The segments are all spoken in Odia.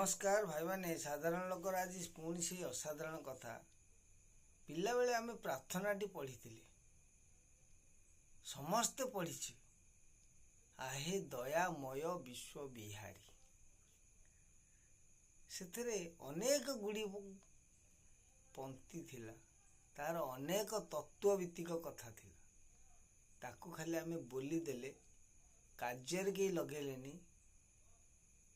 नमस्कार भाई माने साधारण लोकर आज पुणी से असाधारण कथा पिला बेले आमे प्रार्थनाटी पढ़ी समस्ते पढ़ी आहे दयामय विश्व बिहारी से अनेक गुड़ी पंक्ति थिला तार अनेक तत्वभित्तिक कथा थिला ताकू खाली आमे बोली देले कार्य के लगेलेनी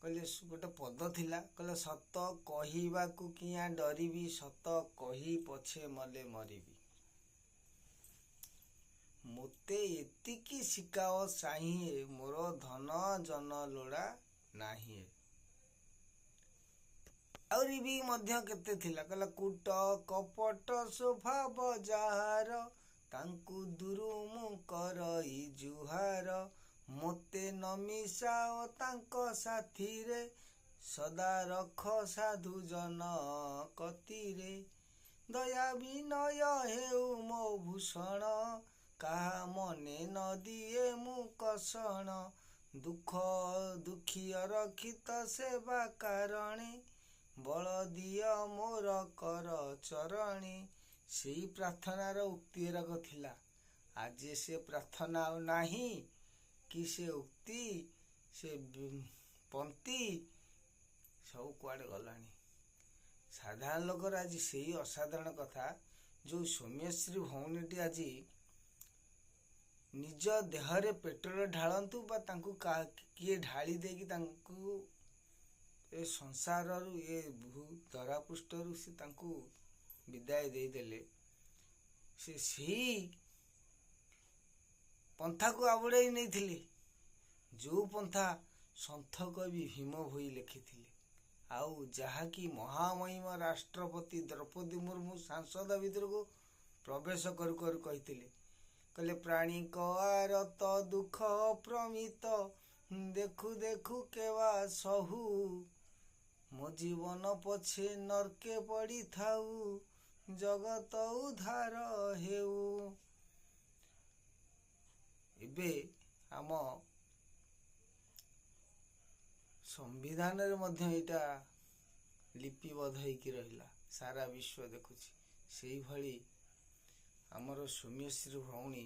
कहले गोटे पद थिला कहले सत कहवाकू किया डरबी सत कही पछे मले मरबी मोते एतिकी शिकाओ साहिए मोर धन जन लोड़ा नाही आउरी भी मध्य केते थिला कहला कूट कपट स्वभाव जहार तांकू दुरुमु करई जुहार मोते न मिसाओ तांको साथी रे सदा रख साधु जन कतिरे दया विनय हेउ मो भूषण कहा मने न दिए मु कषण दुख दुखी रखित सेवा कारणे बल दिय मोर कर चरणी से प्रार्थनार उक्ति रक थिला आज से प्रार्थना नाही कि से उक्ति से पंक्ति सब कुआड़े गलानी साधारण लोकर आज से असाधारण कथा जो सौम्यश्री भौणीटी आज निज देहरे पेट्रोल ढालतु बा तांकु किए ढाली देकी तांकु ए संसार ये भू धरापृष्ठ से तांकु विदाय दे देले से पंथा को आवड़े नहीं थिले जो पंथा संथ कवि भीम भोई लिखिथिले आउ जहाँकि महामहिम राष्ट्रपति द्रौपदी मुर्मू सांसद भितर को प्रवेश कर कहिथिले कहले प्राणी आरत दुख प्रमित देखु देखु केवा सहु मो जीवन पछे नरके पड़ी थाऊ जगत उधार हेउ एबे आम संविधान रे लिपिबद्ध होइकी रहिला सारा विश्व देखुची सेही भली आमर सौम्यश्री भौणी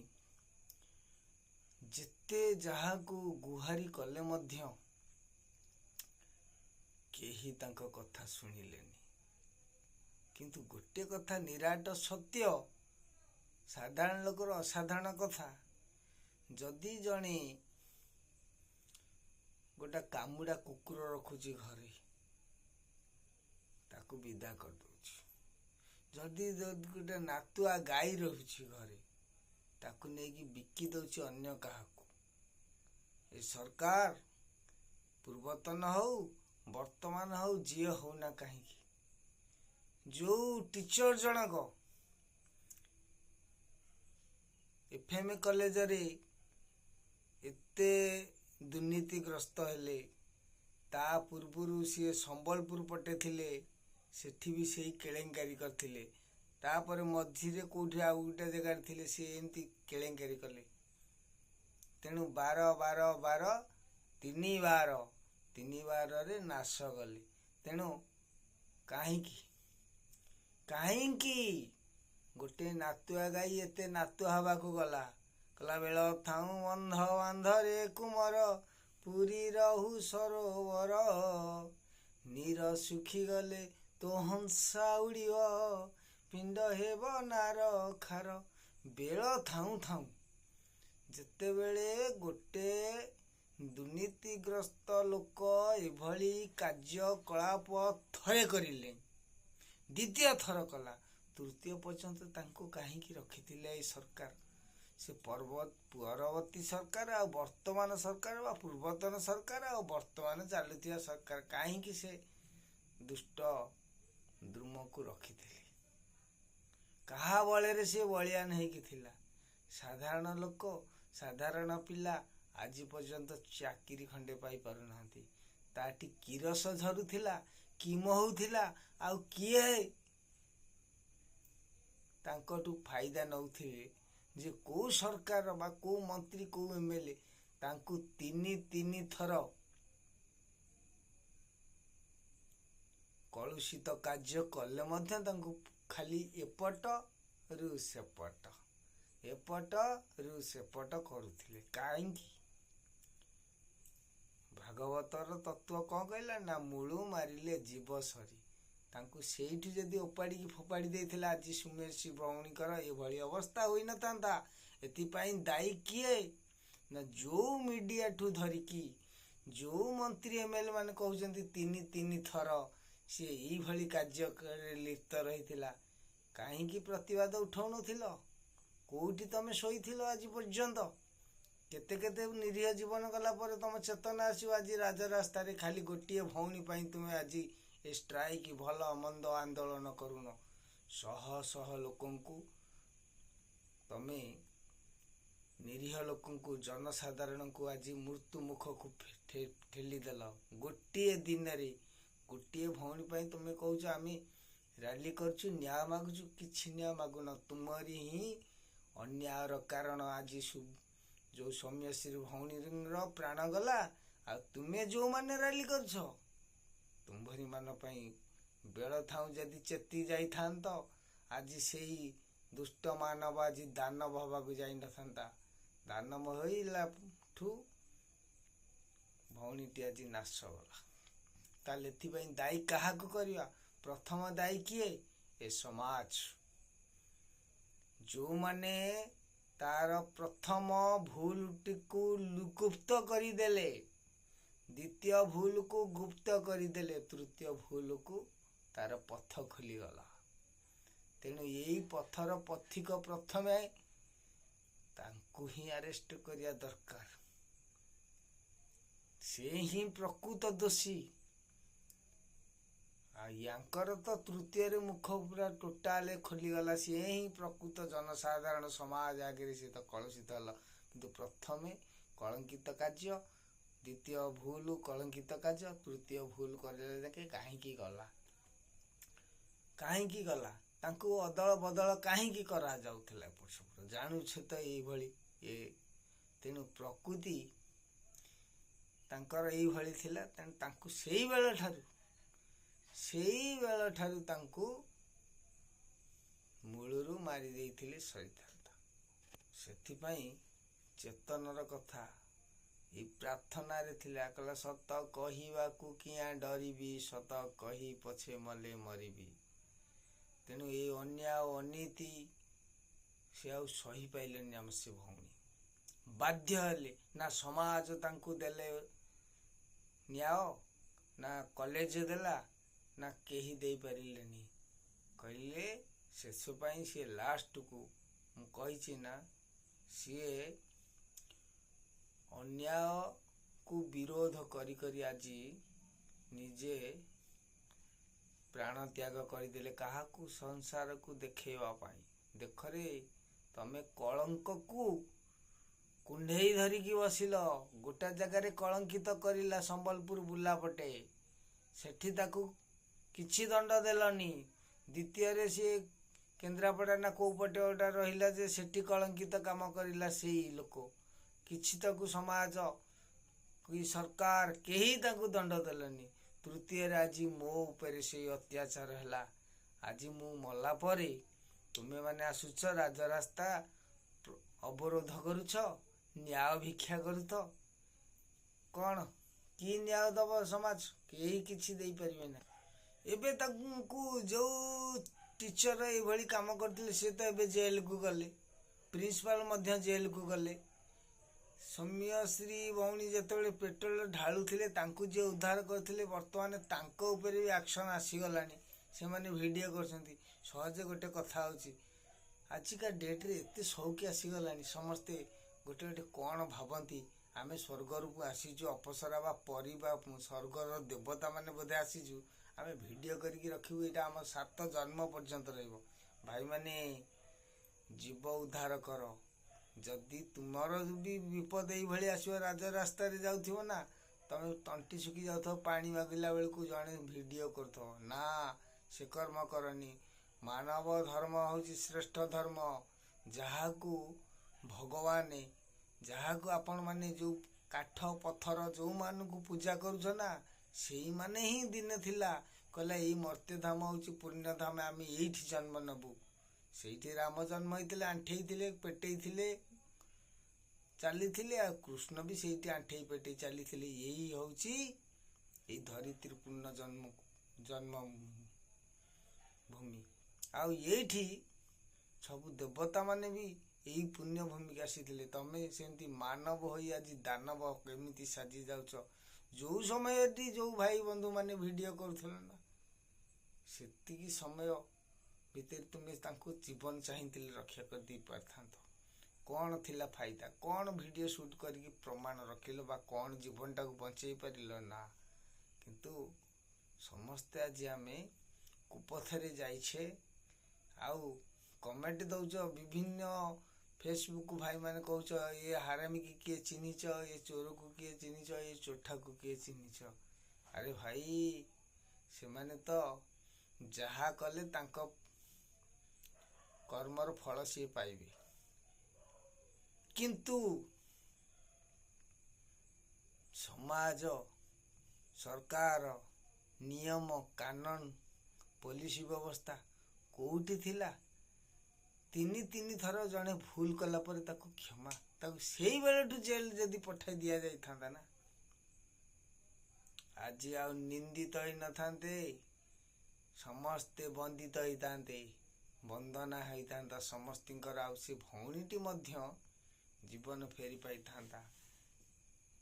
जेते जहाकू गुहारी कले मध्य केही तांको कथा सुनिलेनी किंतु गोटे कथा निराट सत्य साधारण लोकर असाधारण कथा जदि जने गोटा कामुड़ा कुकुर रखुची घरे ताकू विदा कर दउची जदि गोटे नातुआ गाई रहुची घरे ताकू नेकी बिकी दउची अन्य काहाकू ए सरकार पूर्वतन हो वर्तमान हो जी हो ना कहीं जो टीचर जनक एफएम कॉलेज रे एते दुर्नीतिग्रस्त हेले ता पूर्वरु सी संबलपुर पटे थिले सेठी भी सही केलेंकारी करथिले तापर मझिरे कोठी आ गोटे जगह थिले सी एमती केलेंकारी कले तेणु 12 तीन बार रे नाश गले तेणु काहींकी गोटे नातुआ गाई एते नातुआ हवा को गला कला बेल थाऊ बंध बांधरे कुमर पुरी रहु सरोवर नीर सुखी गले तो हंसा उड़िब पिंड हेब नार खार बेल थाऊ थाऊ जेते बेले गोटे दुर्नीतिग्रस्त लोक एभली कार्यकलाप थरे करिले द्वितीय थर कला तृतीय पर्यंत तांको काहींकी रखिथिले सरकार से परवर्ती सरकार आ वर्तमान सरकार बा पूर्वतन सरकार आ वर्तमान चालुथिया सरकार काहींकी से दुष्ट द्रुम को रखिथिले कहा बळे रे से बलियान हेकी थिला साधारण लोक साधारण पिला आज पर्यंत चाकरी खंडे पाई पारु नांती ताटी किरस झरुथिला किम होउथिला आ किए तांकटू फायदा नउथिले जे को सरकार बा को मंत्री को एमएलए तांकू तीन थर କଳୁଷିତ କାର୍ଯ୍ୟ କଲେ ମଧ୍ୟ ତାଙ୍କୁ ଖାଲି ଏପଟରୁ ସେପଟ କରୁଥିଲେ। କାହିଁକି? ଭାଗବତର ତତ୍ଵ କଣ କହିଲା ନା ମୂଳୁ ମାରିଲେ ଜୀବ ସରି। ତାଙ୍କୁ ସେଇଠି ଯଦି ଓପାଡ଼ିକି ଫୋପାଡ଼ି ଦେଇଥିଲା ଆଜି ସୁମେଶୀ ଭଉଣୀଙ୍କର ଏଭଳି ଅବସ୍ଥା ହୋଇନଥାନ୍ତା। ଏଥିପାଇଁ ଦାୟୀ କିଏ? ନା ଯୋଉ ମିଡିଆଠୁ ଧରିକି ଯୋଉ ମନ୍ତ୍ରୀ ଏମଏଲଏ ମାନେ କହୁଛନ୍ତି ତିନି ଥର ସିଏ ଏଇଭଳି କାର୍ଯ୍ୟରେ ଲିପ୍ତ ରହିଥିଲା। କାହିଁକି ପ୍ରତିବାଦ ଉଠାଉନଥିଲ? କୋଉଠି ତମେ ଶୋଇଥିଲ ଆଜି ପର୍ଯ୍ୟନ୍ତ? କେତେ ନିରୀହ ଜୀବନ ଗଲା ପରେ ତମ ଚେତନା ଆସିବ ଆଜି ରାଜରାସ୍ତାରେ ଖାଲି ଗୋଟିଏ ଭଉଣୀ ପାଇଁ ତୁମେ ଆଜି ଏ ଷ୍ଟ୍ରାଇକ୍ ଭଲ ମନ୍ଦ ଆନ୍ଦୋଳନ କରୁନ। ଶହ ଶହ ଲୋକଙ୍କୁ ତମେ ନିରୀହ ଲୋକଙ୍କୁ ଜନସାଧାରଣଙ୍କୁ ଆଜି ମୃତ୍ୟୁ ମୁଖକୁ ଠେଲିଦେଲ। ଗୋଟିଏ ଦିନରେ ଗୋଟିଏ ଭଉଣୀ ପାଇଁ ତୁମେ କହୁଛ ଆମେ ରାଲି କରୁଛୁ ନ୍ୟାୟ ମାଗୁଛୁ। କିଛି ନ୍ୟାୟ ମାଗୁନ। ତୁମରି ହିଁ ଅନ୍ୟାୟର କାରଣ ଆଜି ଯୋଉ ସୌମ୍ୟଶ୍ରୀ ଭଉଣୀର ପ୍ରାଣ ଗଲା। ଆଉ ତୁମେ ଯୋଉମାନେ ରାଲି କରୁଛ ତୁମ୍ଭରି ମାନ ପାଇଁ ବେଳ ଥାଉ ଯଦି ଚେତି ଯାଇଥାନ୍ତ ଆଜି ସେଇ ଦୁଷ୍ଟ ମାନବ ଆଜି ଦାନବ ହବାକୁ ଯାଇନଥାନ୍ତା। ଦାନବ ହୋଇଲାଠୁ ଭଉଣୀଟି ଆଜି ନାଶ ଗଲା। ତାହେଲେ ଏଥିପାଇଁ ଦାୟୀ କାହାକୁ କରିବା? ପ୍ରଥମ ଦାୟୀ କିଏ? ଏ ସମାଜ। ଯୋଉମାନେ ତାର ପ୍ରଥମ ଭୁଲଟିକୁ ଗୁପ୍ତ କରିଦେଲେ, ଦ୍ୱିତୀୟ ଭୁଲକୁ ଗୁପ୍ତ କରିଦେଲେ, ତୃତୀୟ ଭୁଲକୁ ତାର ପଥ ଖୋଲିଗଲା। ତେଣୁ ଏଇ ପଥର ପଥିକ ପ୍ରଥମେ ତାଙ୍କୁ ହିଁ ଆରେଷ୍ଟ କରିବା ଦରକାର। ସେ ହିଁ ପ୍ରକୃତ ଦୋଷୀ। ଆଉ ୟାଙ୍କର ତ ତୃତୀୟରେ ମୁଖ ପୁରା ଟୋଟାଲ ଖୋଲିଗଲା। ସିଏ ହିଁ ପ୍ରକୃତ ଜନସାଧାରଣ ସମାଜ ଆଗରେ ସେ ତ କଳୁଷିତ ହେଲା। କିନ୍ତୁ ପ୍ରଥମେ କଳଙ୍କିତ କାର୍ଯ୍ୟ, ଦ୍ୱିତୀୟ ଭୁଲ କଳଙ୍କିତ କାର୍ଯ୍ୟ, ତୃତୀୟ ଭୁଲ କରିଲେ ଯାକେ କାହିଁକି ଗଲା? ତାଙ୍କୁ ଅଦଳ ବଦଳ କାହିଁକି କରାଯାଉଥିଲା? ଏପଟ ସେପଟ ଜାଣୁଛେ ତ ଏଇଭଳି ତେଣୁ ପ୍ରକୃତି ତାଙ୍କର ଏଇଭଳି ଥିଲା। ତେଣୁ ତାଙ୍କୁ ସେଇ ବେଳଠାରୁ ତାଙ୍କୁ ମୂଳରୁ ମାରି ଦେଇଥିଲେ ସରିଥାନ୍ତା। ସେଥିପାଇଁ ଚେତନର କଥା ଏଇ ପ୍ରାର୍ଥନାରେ ଥିଲା, କହିଲା ସତ କହିବାକୁ କିଆଁ ଡରିବି, ସତ କହି ପଛେ ମଲେ ମରିବି। ତେଣୁ ଏଇ ଅନ୍ୟାୟ ଅନୀତି ସେ ଆଉ ସହିପାଇଲେନି। ଆମ ସେ ଭଉଣୀ ବାଧ୍ୟ ହେଲେ। ନା ସମାଜ ତାଙ୍କୁ ଦେଲେ ନ୍ୟାୟ, ନା କଲେଜ ଦେଲା, ନା କେହି ଦେଇପାରିଲେନି। କହିଲେ ଶେଷ ପାଇଁ ସିଏ ଲାଷ୍ଟକୁ ମୁଁ କହିଛି ନା ସିଏ ଅନ୍ୟାୟକୁ ବିରୋଧ କରି ଆଜି ନିଜେ ପ୍ରାଣ ତ୍ୟାଗ କରିଦେଲେ। କାହାକୁ? ସଂସାରକୁ ଦେଖେଇବା ପାଇଁ। ଦେଖରେ ତମେ କଳଙ୍କକୁ କୁଣ୍ଢେଇ ଧରିକି ବସିଲ। ଗୋଟା ଜାଗାରେ କଳଙ୍କିତ କରିଲା ସମ୍ବଲପୁର ବୁଲାପଟେ, ସେଠି ତାକୁ କିଛି ଦଣ୍ଡ ଦେଲନି। ଦ୍ୱିତୀୟରେ ସିଏ କେନ୍ଦ୍ରାପଡ଼ା ନା କୋଉ ପଟେ ଗୋଟା ରହିଲା ଯେ ସେଠି କଳଙ୍କିତ କାମ କରିଲା ସେଇ ଲୋକ। କିଛି ତାକୁ ସମାଜ କି ସରକାର କେହି ତାକୁ ଦଣ୍ଡ ଦେଲେନି। ତୃତୀୟରେ ଆଜି ମୋ ଉପରେ ସେଇ ଅତ୍ୟାଚାର ହେଲା। ଆଜି ମୁଁ ମଲା ପରେ ତୁମେ ମାନେ ଆସୁଛ ରାଜରାସ୍ତା ଅବରୋଧ କରୁଛ, ନ୍ୟାୟ ଭିକ୍ଷା କରୁଛ। କଣ କି ନ୍ୟାୟ ଦବ ସମାଜ? କେହି କିଛି ଦେଇପାରିବେ ନା। ଏବେ ତାଙ୍କୁ ଯୋଉ ଟିଚର ଏଇଭଳି କାମ କରିଥିଲେ ସେ ତ ଏବେ ଜେଲକୁ ଗଲେ। ପ୍ରିନ୍ସିପାଲ ମଧ୍ୟ ଜେଲକୁ ଗଲେ। ସୌମ୍ୟଶ୍ରୀ ଭଉଣୀ ଯେତେବେଳେ ପେଟ୍ରୋଲ ଢାଳୁଥିଲେ ତାଙ୍କୁ ଯିଏ ଉଦ୍ଧାର କରିଥିଲେ ବର୍ତ୍ତମାନ ତାଙ୍କ ଉପରେ ବି ଆକ୍ସନ ଆସିଗଲାଣି। ସେମାନେ ଭିଡ଼ିଓ କରୁଛନ୍ତି। ସହଜେ ଗୋଟେ କଥା ହେଉଛି, ଆଜିକା ଡେଟ୍ରେ ଏତେ ସଉକି ଆସିଗଲାଣି। ସମସ୍ତେ ଗୋଟେ କ'ଣ ଭାବନ୍ତି, ଆମେ ସ୍ୱର୍ଗରୂପ ଆସିଛୁ, ଅପସରା ବା ପରି ବା ସ୍ୱର୍ଗର ଦେବତା ମାନେ ବୋଧେ ଆସିଛୁ, ଆମେ ଭିଡ଼ିଓ କରିକି ରଖିବୁ, ଏଇଟା ଆମ 7 ଜନ୍ମ ପର୍ଯ୍ୟନ୍ତ ରହିବ। ଭାଇମାନେ ଜୀବ ଉଦ୍ଧାର କର। ଯଦି ତୁମର ବି ବିପଦ ଏଇଭଳି ଆସିବ, ରାଜରାସ୍ତାରେ ଯାଉଥିବ ନା, ତମେ ତଣ୍ଟି ଶୁଖି ଯାଉଥିବ, ପାଣି ମାଗିଲା ବେଳକୁ ଜଣେ ଭିଡ଼ିଓ କରୁଥିବ, ନା ସେ କର୍ମ କରନି। ମାନବ ଧର୍ମ ହେଉଛି ଶ୍ରେଷ୍ଠ ଧର୍ମ। ଯାହାକୁ ଭଗବାନ, ଯାହାକୁ ଆପଣମାନେ ଯେଉଁ କାଠ ପଥର ଯେଉଁମାନଙ୍କୁ ପୂଜା କରୁଛ ନା, ସେଇମାନେ ହିଁ ଦିନେ ଥିଲା କହିଲା ଏଇ ମର୍ତ୍ତ୍ୟଧାମ ହେଉଛି ପୁଣ୍ୟଧାମ, ଆମେ ଏଇଠି ଜନ୍ମ ନେବୁ। ସେଇଠି ରାମ ଜନ୍ମ ହେଇଥିଲେ, ଆଣ୍ଠେଇଥିଲେ, ପେଟେଇଥିଲେ, ଚାଲିଥିଲେ, ଆଉ କୃଷ୍ଣ ବି ସେଇଠି ଆଣ୍ଠେଇ ପେଟେଇ ଚାଲିଥିଲେ। ଏଇ ହେଉଛି ଏଇ ଧରିତ୍ରୀ ପୂର୍ଣ୍ଣ ଜନ୍ମ ଭୂମି। ଆଉ ଏଇଠି ସବୁ ଦେବତା ମାନେ ବି ଏଇ ପୁଣ୍ୟ ଭୂମିକି ଆସିଥିଲେ। ତମେ ସେମିତି ମାନବ ହୋଇ ଆଜି ଦାନବ କେମିତି ସାଜି ଯାଉଛ। ଯୋଉ ସମୟଟି ଯୋଉ ଭାଇ ବନ୍ଧୁ ମାନେ ଭିଡ଼ିଓ କରୁଥିଲେ ନା, ସେତିକି ସମୟ ଭିତରେ ତୁମେ ତାଙ୍କୁ ଜୀବନ ଚାହିଁଥିଲେ ରକ୍ଷା କରିଦେଇ ପାରିଥାନ୍ତ। କ'ଣ ଥିଲା ଫାଇଦା? କ'ଣ ଭିଡ଼ିଓ ସୁଟ୍ କରିକି ପ୍ରମାଣ ରଖିଲ ବା କ'ଣ ଜୀବନଟାକୁ ବଞ୍ଚେଇ ପାରିଲ? ନା। କିନ୍ତୁ ସମସ୍ତେ ଆଜି ଆମେ କୁପଥରେ ଯାଇଛେ। ଆଉ କମେଣ୍ଟ ଦଉଛ ବିଭିନ୍ନ ଫେସବୁକ୍ ଭାଇମାନେ କହୁଛ ଏ ହାରାମିକି କିଏ ଚିହ୍ନିଛ, ଏ ଚୋରକୁ କିଏ ଚିହ୍ନିଛ, ଏ ଚୋଠାକୁ କିଏ ଚିହ୍ନିଛ। ଆରେ ଭାଇ, ସେମାନେ ତ ଯାହା କଲେ ତାଙ୍କ କର୍ମର ଫଳ ସିଏ ପାଇବେ। କିନ୍ତୁ ସମାଜ, ସରକାର, ନିୟମ କାନୁନ, ପୋଲିସ ବ୍ୟବସ୍ଥା କୋଉଠି ଥିଲା? ତିନି ଥର ଜଣେ ଭୁଲ କଲା ପରେ ତାକୁ କ୍ଷମା, ତାକୁ ସେଇବେଳଠୁ ଜେଲ୍ ଯଦି ପଠାଇ ଦିଆଯାଇଥାନ୍ତା ନା, ଆଜି ଆଉ ନିନ୍ଦିତ ହେଇନଥାନ୍ତେ, ସମସ୍ତେ ବନ୍ଦିତ ହେଇଥାନ୍ତେ, ବନ୍ଦନା ହେଇଥାନ୍ତା ସମସ୍ତିଙ୍କର। ଆଉ ସେ ଭଉଣୀଟି ମଧ୍ୟ ଜୀବନ ଫେରି ପାଇଥାନ୍ତା।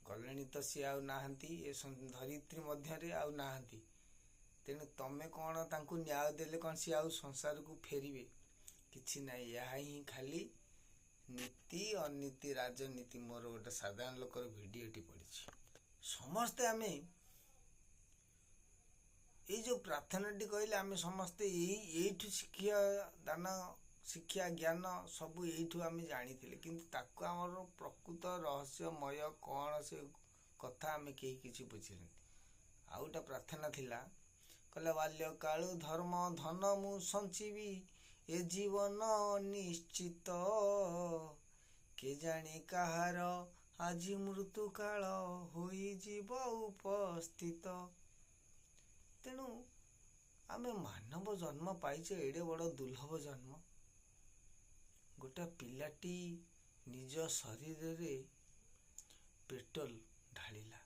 ଗଲେଣି ତ ସିଏ ଆଉ ନାହାନ୍ତି, ଏ ଧରିତ୍ରୀ ମଧ୍ୟରେ ଆଉ ନାହାନ୍ତି। ତେଣୁ ତମେ କ'ଣ ତାଙ୍କୁ ନ୍ୟାୟ ଦେଲେ କ'ଣ ସିଏ ଆଉ ସଂସାରକୁ ଫେରିବେ? କିଛି ନାହିଁ। ଏହା ହିଁ ଖାଲି ନୀତି ଅନୀତି ରାଜନୀତି। ମୋର ଗୋଟେ ସାଧାରଣ ଲୋକର ଭିଡ଼ିଓଟି ପଡ଼ିଛି। ସମସ୍ତେ ଆମେ ଏଇ ଯେଉଁ ପ୍ରାର୍ଥନାଟି କହିଲେ, ଆମେ ସମସ୍ତେ ଏଇଠୁ ଶିକ୍ଷା ଦାନ, ଶିକ୍ଷା ଜ୍ଞାନ ସବୁ ଏଇଠୁ ଆମେ ଜାଣିଥିଲେ। କିନ୍ତୁ ତାକୁ ଆମର ପ୍ରକୃତ ରହସ୍ୟମୟ କ'ଣ ସେ କଥା ଆମେ କେହି କିଛି ବୁଝିଲେନି। ଆଉ ଗୋଟେ ପ୍ରାର୍ଥନା ଥିଲା, କହିଲା ବାଲ୍ୟକାଳୁ ଧର୍ମ ଧନ ମୁଁ ସଞ୍ଚିବି, ଏ ଜୀବନ ନିଶ୍ଚିତ, କେଜାଣି କାହାର ଆଜି ମୃତ୍ୟୁକାଳ ହୋଇଯିବ ଉପସ୍ଥିତ। ତେଣୁ ଆମେ ମାନବ ଜନ୍ମ ପାଇଛେ, ଏଡ଼େ ବଡ଼ ଦୁର୍ଲଭ ଜନ୍ମ। ଗୋଟେ ପିଲାଟି ନିଜ ଶରୀରରେ ପେଟ୍ରୋଲ ଢାଳିଲା।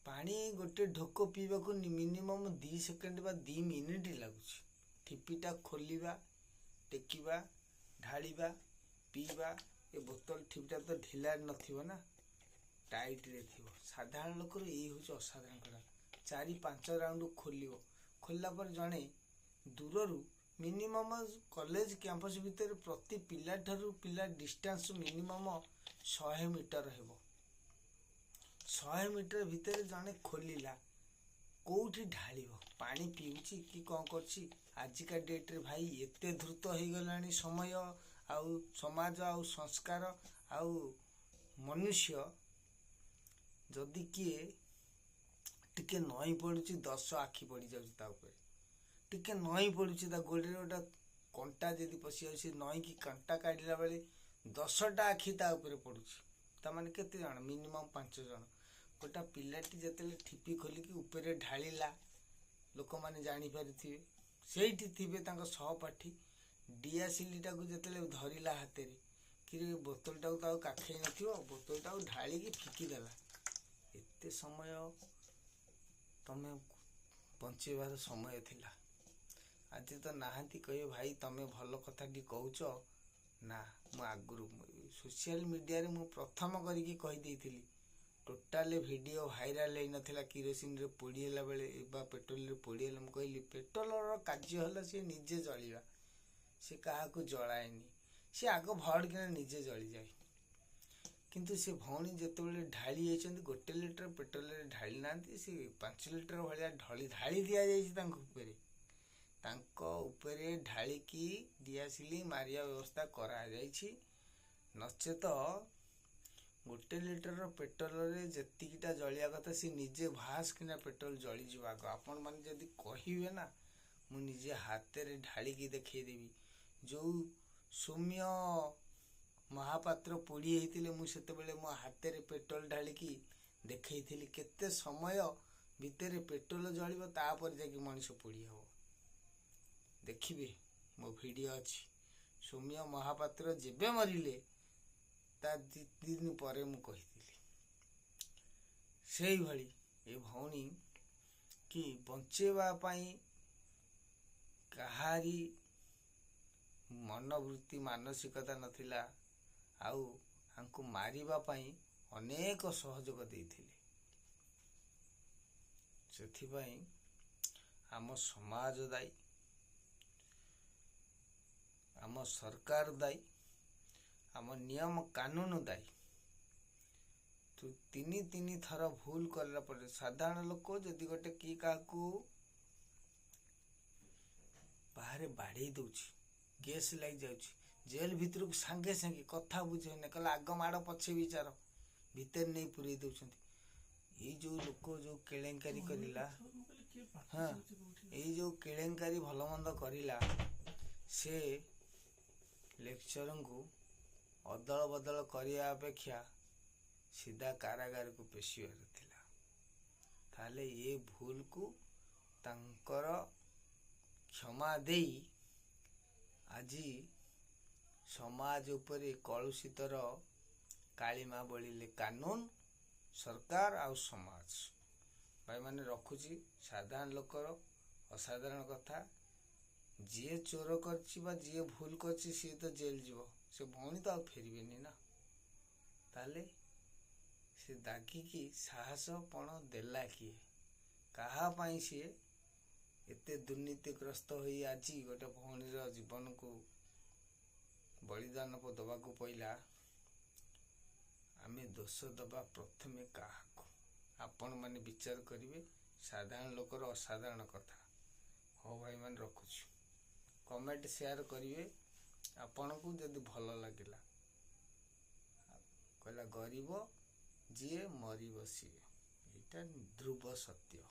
ପାଣି ଗୋଟେ ଢୋକ ପିଇବାକୁ ମିନିମମ୍ 2 ସେକେଣ୍ଡ ବା 2 ମିନିଟ୍ ଲାଗୁଛି। ଠିପିଟା ଖୋଲିବା, ଟେକିବା, ଢାଳିବା, ପିଇବା। ଏ ବୋତଲ ଠିପିଟା ତ ଢିଲା ନଥିବ ନା, ଟାଇଟ୍ରେ ଥିବ। ସାଧାରଣ ଲୋକର ଏଇ ହେଉଛି ଅସାଧାରଣ କଥା। 4-5 ରାଉଣ୍ଡ ଖୋଲିବ। ଖୋଲିଲା ପରେ ଜଣେ ଦୂରରୁ ମିନିମମ୍ କଲେଜ କ୍ୟାମ୍ପସ୍ ଭିତରେ ପ୍ରତି ପିଲାଠାରୁ ପିଲା ଡିଷ୍ଟାନ୍ସ ମିନିମମ୍ 100 ମିଟର ହେବ। 100 ମିଟର ଭିତରେ ଜଣେ ଖୋଲିଲା, କୋଉଠି ଢାଳିବ? ପାଣି ପିଉଛି କି କ'ଣ କରୁଛି? ଆଜିକା ଡେଟ୍ରେ ଭାଇ ଏତେ ଦ୍ରୁତ ହେଇଗଲାଣି ସମୟ, ଆଉ ସମାଜ, ଆଉ ସଂସ୍କାର, ଆଉ ମନୁଷ୍ୟ। ଯଦି କିଏ ଟିକେ ନଇଁ ପଡ଼ୁଛି, 10 ଆଖି ପଡ଼ିଯାଉଛି ତା ଉପରେ। ଟିକେ ନଇଁ ପଡ଼ୁଛି, ତା ଗୋଡ଼ରେ ଗୋଟେ କଣ୍ଟା ଯଦି ପଶିଯାଉଛି, ନଇଁକି କଣ୍ଟା କାଢ଼ିଲା ବେଳେ 10ଟା ଆଖି ତା ଉପରେ ପଡ଼ୁଛି। ତାମାନେ କେତେ ଜଣ? ମିନିମମ୍ 5 ଜଣ। ଗୋଟେ ପିଲାଟି ଯେତେବେଳେ ଠିପି ଖୋଲିକି ଉପରେ ଢାଳିଲା, ଲୋକମାନେ ଜାଣିପାରିଥିବେ। ସେଇଠି ଥିବେ ତାଙ୍କ ସହପାଠୀ। ଡିଆସିଲିଟାକୁ ଯେତେବେଳେ ଧରିଲା ହାତରେ, କି ବୋତଲଟାକୁ ତାକୁ କାଖେଇ ନଥିବ, ବୋତଲଟାକୁ ଢାଳିକି ଫିକିଦେଲା। ଏତେ ସମୟ ତମେ ବଞ୍ଚେଇବାର ସମୟ ଥିଲା। ଆଜି ତ ନାହାନ୍ତି। କହିବେ ଭାଇ ତମେ ଭଲ କଥାଟି କହୁଛ। ନା, ମୁଁ ଆଗରୁ ସୋସିଆଲ ମିଡ଼ିଆରେ ମୁଁ ପ୍ରଥମ କରିକି କହିଦେଇଥିଲି। ଟୋଟାଲ ଭିଡ଼ିଓ ଭାଇରାଲ ହେଇନଥିଲା କିରୋସିନରେ ପୋଡ଼ିହେଲା ବେଳେ ବା ପେଟ୍ରୋଲରେ ପୋଡ଼ିହେଲା। ମୁଁ କହିଲି ପେଟ୍ରୋଲର କାର୍ଯ୍ୟ ହେଲା ସିଏ ନିଜେ ଜଳିବା, ସେ କାହାକୁ ଜଳାଏନି। ସେ ଆଗ ଭଡ଼କିନା ନିଜେ ଜଳିଯାଏ। କିନ୍ତୁ ସେ ଭଉଣୀ ଯେତେବେଳେ ଢାଳି ଯାଇଛନ୍ତି, 1 ଲିଟର ପେଟ୍ରୋଲରେ ଢାଳି ନାହାନ୍ତି, ସେ 5 ଲିଟର ଭଳିଆ ଢାଳି ଦିଆଯାଇଛି ତାଙ୍କ ଉପରେ। ତାଙ୍କ ଉପରେ ଢାଳିକି ଡିଆସିଲି ମାରିବା ବ୍ୟବସ୍ଥା କରାଯାଇଛି। ନଚେତ 1 ଲିଟର ପେଟ୍ରୋଲରେ ଯେତିକିଟା ଜଳିବା କଥା, ସେ ନିଜେ ଭାସ୍ କିନା ପେଟ୍ରୋଲ ଜଳିଯିବ ଆଗ। ଆପଣମାନେ ଯଦି କହିବେ ନା, ମୁଁ ନିଜେ ହାତରେ ଢାଳିକି ଦେଖେଇଦେବି। ଯେଉଁ ସୌମ୍ୟ ମହାପାତ୍ର ପୋଡ଼ି ହେଇଥିଲେ, ମୁଁ ସେତେବେଳେ ମୋ ହାତରେ ପେଟ୍ରୋଲ ଢାଳିକି ଦେଖେଇଥିଲି। କେତେ ସମୟ ଭିତରେ ପେଟ୍ରୋଲ ଜଳିବ, ତାପରେ ଯାଇକି ମଣିଷ ପୋଡ଼ି ହେବ। ଦେଖିବେ, ମୋ ଭିଡ଼ିଓ ଅଛି। ସୌମ୍ୟ ମହାପାତ୍ର ଯେବେ ମରିଲେ ତା 2 ଦିନ ପରେ ମୁଁ କହିଥିଲି। ସେଇଭଳି ଏ ଭଉଣୀ କି ବଞ୍ଚେଇବା ପାଇଁ କାହାରି ମନୋବୃତ୍ତି ମାନସିକତା ନଥିଲା, ଆଉ ତାଙ୍କୁ ମାରିବା ପାଇଁ ଅନେକ ସହଯୋଗ ଦେଇଥିଲେ। ସେଥିପାଇଁ ଆମ ସମାଜ ଦାୟୀ, ଆମ ସରକାର ଦାୟୀ, ଆମ ନିୟମ କାନୁନ ଦାୟୀ। 3 ଥର ଭୁଲ କଲା ପରେ ସାଧାରଣ ଲୋକ ଯଦି ଗୋଟେ କି କାହାକୁ ବାହାରେ ବାଡ଼େଇ ଦଉଛି, ଗ୍ୟାସ୍ ଲାଗି ଯାଉଛି, ଜେଲ ଭିତରକୁ ସାଙ୍ଗେ ସାଙ୍ଗେ କଥା ବୁଝେନି, କହିଲେ ଆଗ ମାଡ଼ ପଛେ ବିଚାର, ଭିତରେ ନେଇ ପୁରେଇ ଦଉଛନ୍ତି। ଏଇ ଯୋଉ ଲୋକ ଯୋଉ କେଳେଙ୍କାରୀ କରିଲା, ଏଇ ଯୋଉ କେଳେଙ୍କାରୀ ଭଲ ମନ୍ଦ କରିଲା, ସେ ଲେକ୍ଚରଙ୍କୁ ଅଦଳ ବଦଳ କରିବା ଅପେକ୍ଷା ସିଧା କାରାଗାରକୁ ପେଶିବାର ଥିଲା। ତାହେଲେ ଏ ଭୁଲକୁ ତାଙ୍କର କ୍ଷମା ଦେଇ ଆଜି ସମାଜ ଉପରେ କଳୁଷିତର କାଳିମା ବୋଳିଲେ କାନୁନ, ସରକାର ଆଉ ସମାଜ। ଭାଇମାନେ ରଖୁଛି, ସାଧାରଣ ଲୋକର ଅସାଧାରଣ କଥା। ଯିଏ ଚୋର କରିଛି ବା ଯିଏ ଭୁଲ କରିଛି ସିଏ ତ ଜେଲ ଯିବ, ସେ ଭଉଣୀ ତ ଆଉ ଫେରିବେନି ନା। ତାହେଲେ ସେ ଦାଗିକି ସାହସ ପଣ ଦେଲା କିଏ? କାହା ପାଇଁ ସିଏ ଏତେ ଦୁର୍ନୀତିଗ୍ରସ୍ତ ହୋଇ ଆଜି ଗୋଟେ ଭଉଣୀର ଜୀବନକୁ ବଳିଦାନ ଦେବାକୁ ପଇଲା? ଆମେ ଦୋଷ ଦେବା ପ୍ରଥମେ କାହାକୁ? ଆପଣମାନେ ବିଚାର କରିବେ। ସାଧାରଣ ଲୋକର ଅସାଧାରଣ କଥା। ହଉ ଭାଇମାନେ ରଖୁଛୁ। କମେଣ୍ଟ ସେୟାର କରିବେ ଆପଣଙ୍କୁ ଯଦି ଭଲ ଲାଗିଲା। କହିଲା ଗରିବ ଯିଏ ମରିବ ସିଏ, ଏଇଟା ଧ୍ରୁବ ସତ୍ୟ।